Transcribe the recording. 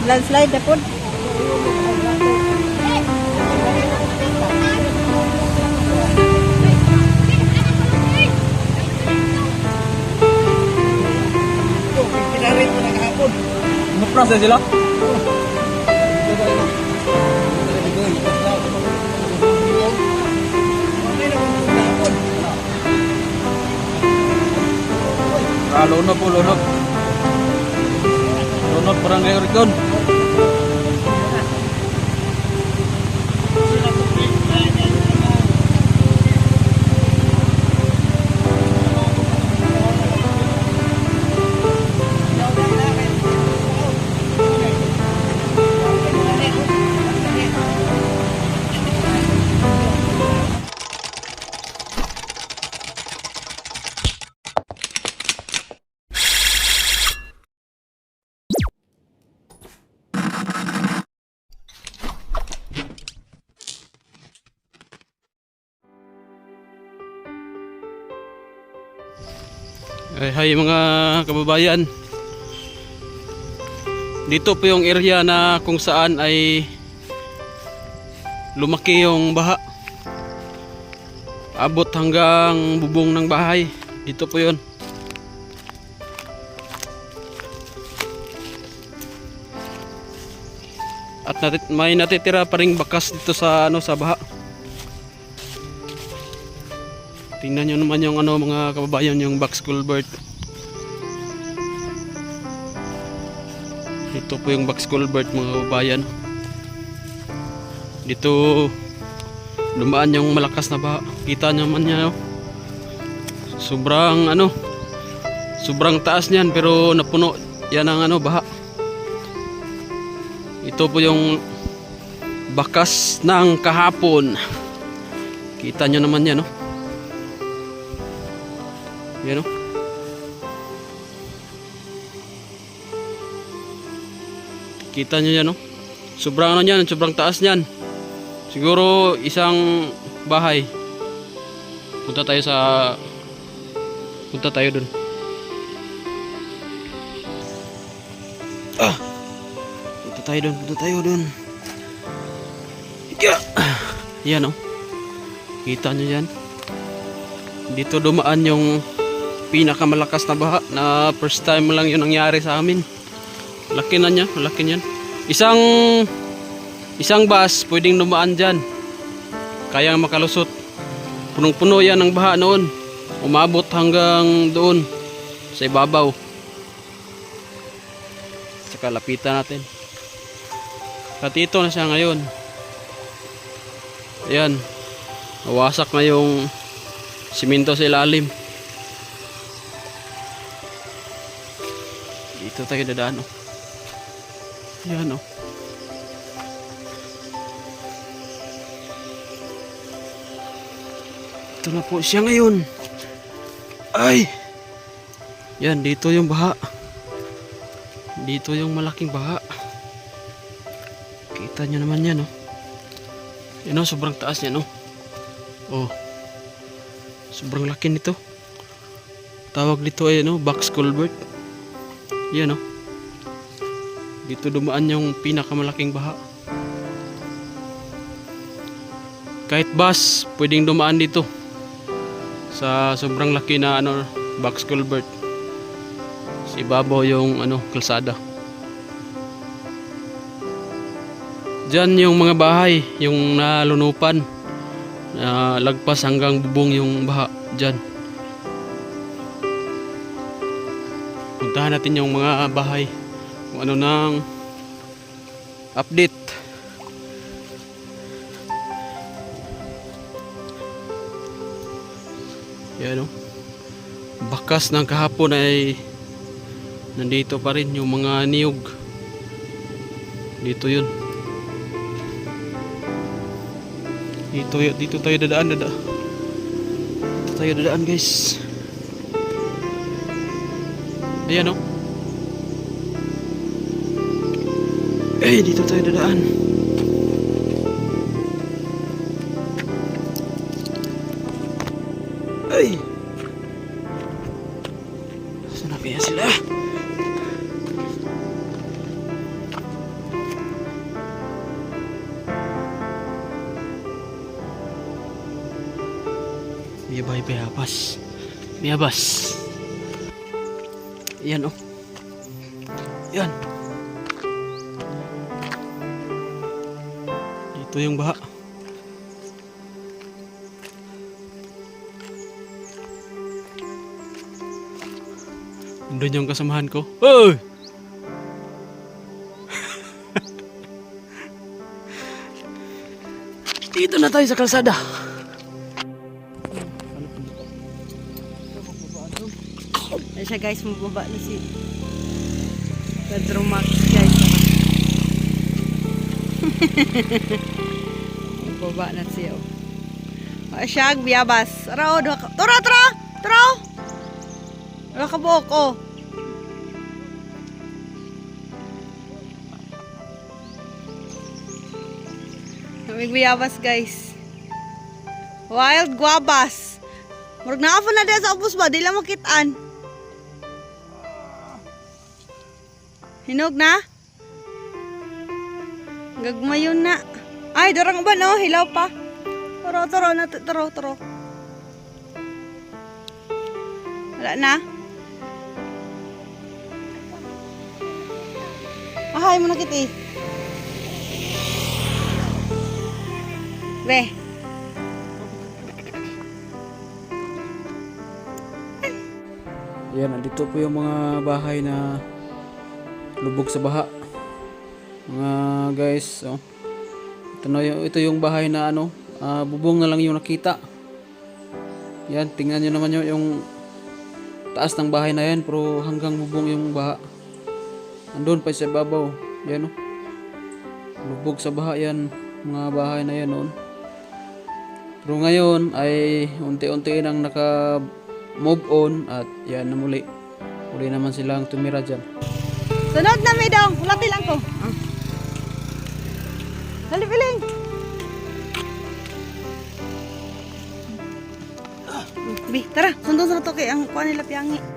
Landslide na po. Pinarin mo na kahapon. Mupras na sila? Lunok po, lunok. Lunok parang ngayon rin. Hi mga kababayan. Dito po yung area na kung saan ay lumaki yung baha. Abot hanggang bubong ng bahay. Dito po yun. At may natitira pa ring bakas dito sa sa baha. Tingnan nyo naman yung mga kababayan, yung box culvert. Ito po yung box culvert mga kababayan. Dito lumaan yung malakas na baha. Kita naman niya, no? Sobrang sobrang taas niyan pero napuno yan ang baha. Ito po yung bakas ng kahapon. Kita nyo naman yan, no? Yan, no? Kita nyo yan, no? Sobrang yan, sobrang taas niyan. Siguro isang bahay. Punta tayo dun. Punta tayo dun. Yan, no? Kita nyo yan. Dito dumaan yung pinakamalakas na baha na first time lang yun nangyari sa amin. Laki na niya, malaki niyan. Isang bus pwedeng dumaan dyan. Kaya makalusot. Punong-puno yan ng baha noon. Umabot hanggang doon sa ibabaw. Saka lapitan natin. Katito na siya ngayon. Ayan. Nawasak na yung simento sa ilalim. Dito tayo dadaan, oh. Yan, oh. Ito na po siya ngayon. Ay! Yan, dito yung baha. Dito yung malaking baha. Kita nyo naman yan, oh. Yan, oh, sobrang taas yan, oh. Oh. Sobrang laki nito. Tawag dito ay box culvert. Yan, oh. Dito dumaan yung pinakamalaking baha. Kahit bus pwedeng dumaan dito sa sobrang laki na box culvert. Sa ibabaw yung kalsada. Diyan yung mga bahay, yung nalunupan, na lagpas hanggang bubong yung baha diyan. Puntahan natin yung mga bahay kung nang update. Yan, bakas ng kahapon ay nandito pa rin yung mga niyog. Dito yun. Dito tayo dadaan. Dito tayo dadaan, guys. Ayan, dito tayo dadaan. Ay! Saan na kaya sila? Bayabas. Bayabas. Yan oh. Yan. Ito yung baha. Doon yung kasamahan ko. Hoy! Dito na tayo sa kalsada. Ayan siya guys, mababa na si Pedro Max guys. Mababa na siya. Ay siya, biyabas. Araw, tara! Wala ka buhok, oh. Nagbiyabas guys. Wild guabas. Murag naafon na dyan sa ubos ba? Di lang makitaan. Hinog na? Gagmayon na. Ay, darang ba no? Hilaw pa. Taro. Wala na? Ahay mo na kiti. Be. Yan, nandito po yung mga bahay na lubog sa baha. Mga guys, oh. Ito yung bahay na ano, bubong na lang yung nakita. Yan, tingnan nyo naman yung taas ng bahay na yan, pero hanggang bubong yung baha. Andun pa sa babaw. Yan oh. Lubog sa baha yan, mga bahay na yan noon. Pero ngayon ay unti-unti nang naka-move on at yan na muli. Muli naman silang tumira dyan. Sunod na may dong. Lati lang ko. Dali piling. Bi, tara. Sundon sa to kay ang kuha nila piyangi.